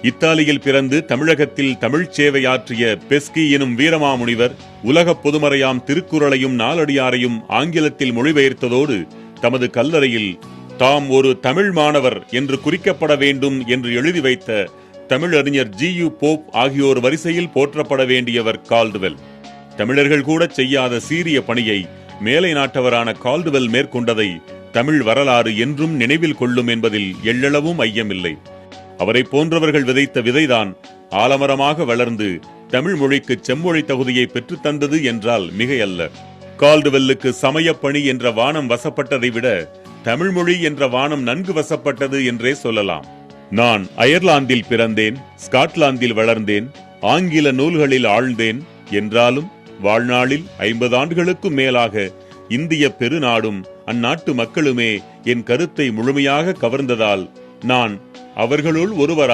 இத்தாலியில் பிறந்து தமிழகத்தில் தமிழ்ச் சேவையாற்றிய பெஸ்கி எனும் வீரமாமுனிவர் உலகப் பொதுமறையாம் திருக்குறளையும் நாலடியாரையும் ஆங்கிலத்தில் மொழிபெயர்த்ததோடு தமது கல்லறையில் தாம் ஒரு தமிழ் மாணவர் என்று குறிக்கப்பட வேண்டும் என்று எழுதி வைத்த தமிழறிஞர் G.U. போப் ஆகியோர் வரிசையில் போற்றப்பட வேண்டியவர் கால்டுவெல். தமிழர்கள் கூட செய்யாத சீரிய பணியை மேலை நாட்டவரான கால்டுவெல் மேற்கொண்டதை தமிழ் வரலாறு என்றும் நினைவில் கொள்ளும் என்பதில் எள்ளளவும் ஐயமில்லை. அவரை போன்றவர்கள் விதைத்த விதைதான் ஆலமரமாக வளர்ந்து தமிழ் மொழிக்கு செம்மொழி தகுதியை பெற்றுத்தந்தது என்றால் மிகையல்ல. கால்டுவெல்லுக்கு சமயப்பணி என்ற வானம் வசப்பட்டதை விட தமிழ் மொழி என்ற வானம் நன்கு வசப்பட்டது என்றே சொல்லலாம். நான் அயர்லாந்தில் பிறந்தேன், ஸ்காட்லாந்தில் வளர்ந்தேன், ஆங்கில நூல்களில் ஆழ்ந்தேன் என்றாலும் வாழ்நாளில் 50 ஆண்டுகளுக்கும் மேலாக இந்திய பெருநாடும் அந்நாட்டு மக்களுமே என் கருத்தை முழுமையாக கவர்ந்ததால் நான் அவர்களுள் ஒருவராக